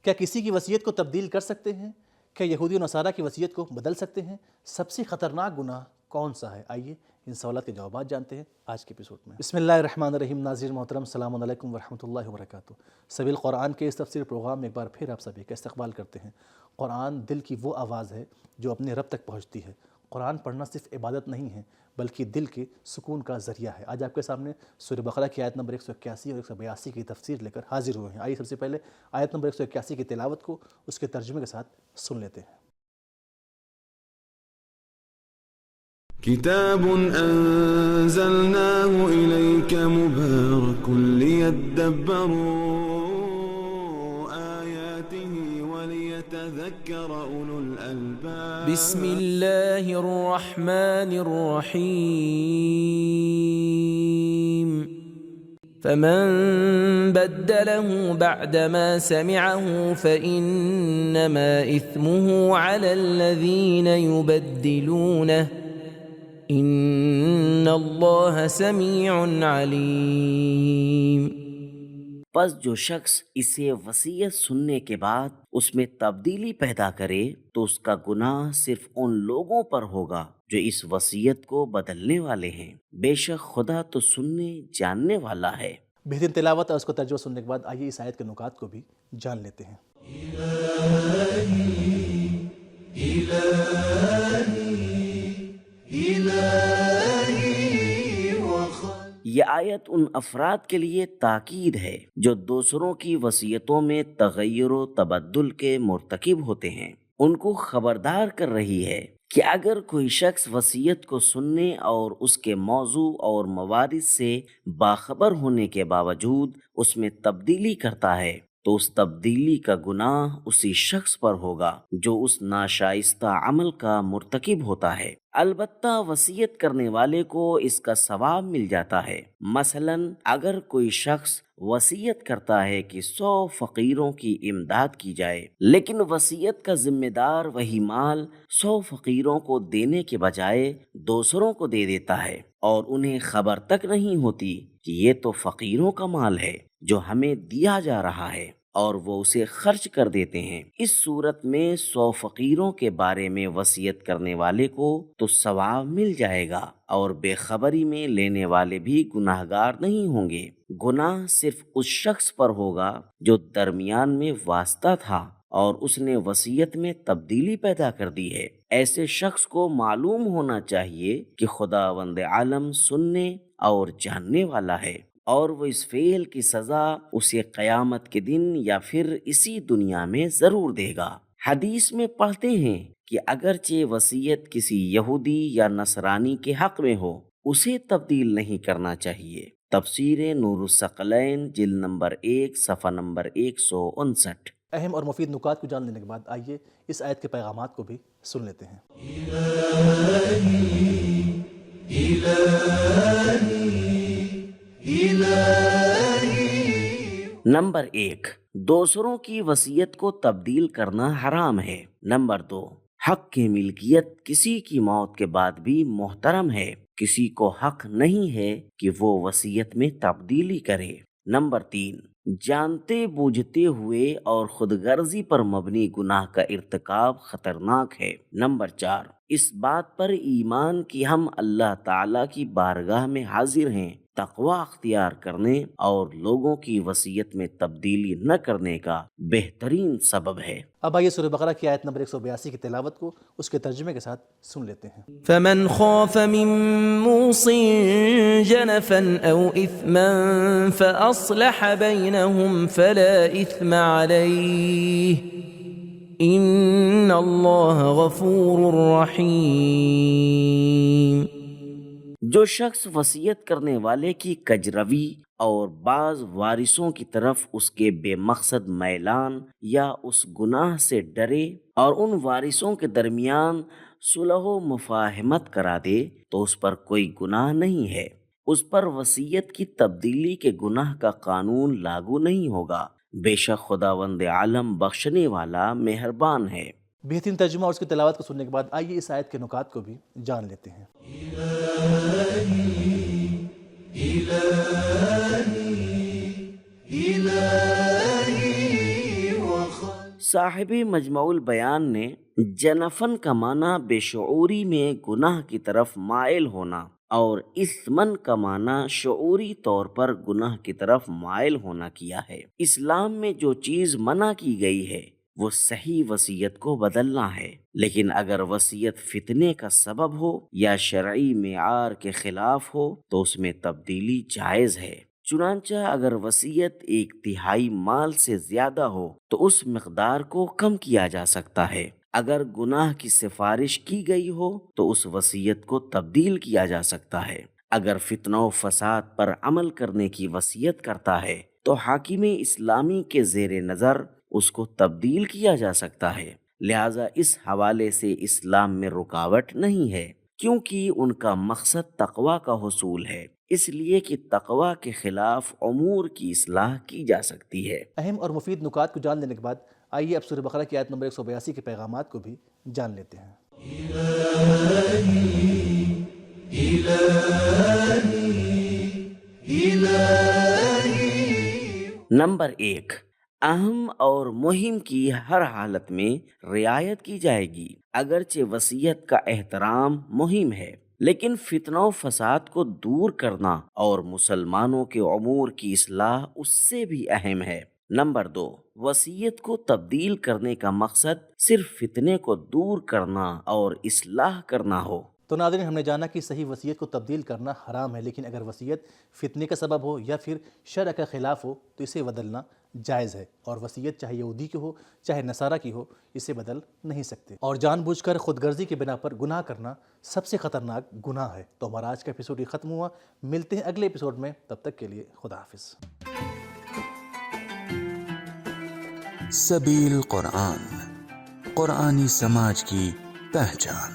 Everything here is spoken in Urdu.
کیا کسی کی وصیت کو تبدیل کر سکتے ہیں؟ کیا یہودی و نصارہ کی وصیت کو بدل سکتے ہیں؟ سب سے خطرناک گناہ کون سا ہے؟ آئیے ان سوالات کے جوابات جانتے ہیں آج کے ایپیسوڈ میں۔ بسم اللہ الرحمن الرحیم۔ ناظرین محترم، السلام علیکم ورحمۃ اللہ وبرکاتہ۔ سبیل قرآن کے اس تفسیر پروگرام میں ایک بار پھر آپ سبھی کا استقبال کرتے ہیں۔ قرآن دل کی وہ آواز ہے جو اپنے رب تک پہنچتی ہے۔ قرآن پڑھنا صرف عبادت نہیں ہے بلکہ دل کے سکون کا ذریعہ ہے۔ آج آپ کے سامنے سورہ بقرہ کی آیت نمبر 181 اور 182 کی تفسیر لے کر حاضر ہوئے ہیں۔ آئیے سب سے پہلے آیت نمبر 181 کی تلاوت کو اس کے ترجمے کے ساتھ سن لیتے ہیں۔ کتاب انزلناه الیک مبارک لیدبروا آیاته ولیتذکر اولو الالباب۔ بسم اللہ الرحمن الرحیم۔ فمن بدله بعدما سمعه فإنما إثمه على الذين يبدلونه ان اللہ سمیع علیم۔ پس جو شخص اسے وصیت سننے کے بعد اس میں تبدیلی پیدا کرے تو اس کا گناہ صرف ان لوگوں پر ہوگا جو اس وصیت کو بدلنے والے ہیں۔ بے شک خدا تو سننے جاننے والا ہے۔ بہترین تلاوت اور اس کو ترجمہ سننے کے بعد آئیے اس آیت کے نکات کو بھی جان لیتے ہیں۔ یہ آیت ان افراد کے لیے تاکید ہے جو دوسروں کی وصیتوں میں تغیر و تبدل کے مرتکب ہوتے ہیں۔ ان کو خبردار کر رہی ہے کہ اگر کوئی شخص وصیت کو سننے اور اس کے موضوع اور موارد سے باخبر ہونے کے باوجود اس میں تبدیلی کرتا ہے تو اس تبدیلی کا گناہ اسی شخص پر ہوگا جو اس ناشائستہ عمل کا مرتکب ہوتا ہے۔ البتہ وصیت کرنے والے کو اس کا ثواب مل جاتا ہے۔ مثلا اگر کوئی شخص وصیت کرتا ہے کہ 100 فقیروں کی امداد کی جائے، لیکن وصیت کا ذمہ دار وہی مال 100 فقیروں کو دینے کے بجائے دوسروں کو دے دیتا ہے اور انہیں خبر تک نہیں ہوتی کہ یہ تو فقیروں کا مال ہے جو ہمیں دیا جا رہا ہے، اور وہ اسے خرچ کر دیتے ہیں، اس صورت میں 100 فقیروں کے بارے میں وصیت کرنے والے کو تو ثواب مل جائے گا اور بے خبری میں لینے والے بھی گناہگار نہیں ہوں گے۔ گناہ صرف اس شخص پر ہوگا جو درمیان میں واسطہ تھا اور اس نے وصیت میں تبدیلی پیدا کر دی ہے۔ ایسے شخص کو معلوم ہونا چاہیے کہ خداوند عالم سننے اور جاننے والا ہے، اور وہ اس فعل کی سزا اسے قیامت کے دن یا پھر اسی دنیا میں ضرور دے گا۔ حدیث میں پڑھتے ہیں کہ اگرچہ وصیت کسی یہودی یا نصرانی کے حق میں ہو، اسے تبدیل نہیں کرنا چاہیے۔ تفسیر نور الثقلین جلد نمبر 1 صفحہ نمبر 159۔ اہم اور مفید نکات کو جان لینے کے بعد آئیے اس آیت کے پیغامات کو بھی سن لیتے ہیں۔ نمبر 1، دوسروں کی وصیت کو تبدیل کرنا حرام ہے۔ نمبر 2، حق کی ملکیت کسی کی موت کے بعد بھی محترم ہے۔ کسی کو حق نہیں ہے کہ وہ وصیت میں تبدیلی کرے۔ نمبر 3، جانتے بوجھتے ہوئے اور خود غرضی پر مبنی گناہ کا ارتکاب خطرناک ہے۔ نمبر 4، اس بات پر ایمان کہ ہم اللہ تعالیٰ کی بارگاہ میں حاضر ہیں تقوی اختیار کرنے اور لوگوں کی وصیت میں تبدیلی نہ کرنے کا بہترین سبب ہے۔ اب آئیے سورہ بقرہ کی آیت نمبر 182 کی تلاوت کو اس کے ترجمے کے ساتھ سن لیتے ہیں۔ فمن خاف من موص جنفا او اثما فاصلح بینہم فلا اثم علیہ ان اللہ غفور رحیم۔ جو شخص وصیت کرنے والے کی کجروی اور بعض وارثوں کی طرف اس کے بے مقصد میلان یا اس گناہ سے ڈرے اور ان وارثوں کے درمیان صلح و مفاہمت کرا دے تو اس پر کوئی گناہ نہیں ہے۔ اس پر وصیت کی تبدیلی کے گناہ کا قانون لاگو نہیں ہوگا۔ بے شک خداوند عالم بخشنے والا مہربان ہے۔ بہترین ترجمہ اور اس کی تلاوت کو سننے کے بعد آئیے اس آیت کے نکات کو بھی جان لیتے ہیں۔ صاحب مجموع البیان نے جنفن کا معنی بے شعوری میں گناہ کی طرف مائل ہونا اور اثمن کا معنی شعوری طور پر گناہ کی طرف مائل ہونا کیا ہے۔ اسلام میں جو چیز منع کی گئی ہے وہ صحیح وصیت کو بدلنا ہے، لیکن اگر وصیت فتنے کا سبب ہو یا شرعی معیار کے خلاف ہو تو اس میں تبدیلی جائز ہے۔ چنانچہ اگر وصیت 1/3 مال سے زیادہ ہو تو اس مقدار کو کم کیا جا سکتا ہے۔ اگر گناہ کی سفارش کی گئی ہو تو اس وصیت کو تبدیل کیا جا سکتا ہے۔ اگر فتنہ و فساد پر عمل کرنے کی وصیت کرتا ہے تو حاکم اسلامی کے زیر نظر اس کو تبدیل کیا جا سکتا ہے۔ لہذا اس حوالے سے اسلام میں رکاوٹ نہیں ہے، کیونکہ ان کا مقصد تقوی کا حصول ہے، اس لیے کہ تقوی کے خلاف امور کی اصلاح کی جا سکتی ہے۔ اہم اور مفید نکات کو جان لینے کے بعد آئیے اب سورہ بقرہ کی آیت نمبر 182 کے پیغامات کو بھی جان لیتے ہیں۔ نمبر 1، اہم اور مہم کی ہر حالت میں رعایت کی جائے گی۔ اگرچہ وصیت کا احترام مہم ہے، لیکن فتنہ و فساد کو دور کرنا اور مسلمانوں کے امور کی اصلاح اس سے بھی اہم ہے۔ نمبر 2، وصیت کو تبدیل کرنے کا مقصد صرف فتنے کو دور کرنا اور اصلاح کرنا ہو۔ تو ناظرین، ہم نے جانا کہ صحیح وصیت کو تبدیل کرنا حرام ہے، لیکن اگر وصیت فتنے کا سبب ہو یا پھر شرع کا خلاف ہو تو اسے بدلنا جائز ہے، اور وصیت چاہے یہودی کی ہو چاہے نصارہ کی ہو اسے بدل نہیں سکتے۔ اور جان بوجھ کر خود غرضی کی بنا پر گناہ کرنا سب سے خطرناک گناہ ہے۔ تو ہمارا آج کا ایپیسوڈ یہ ختم ہوا، ملتے ہیں اگلے ایپیسوڈ میں، تب تک کے لیے خدا حافظ۔ سبیل قرآن، قرآنی سماج کی پہچان۔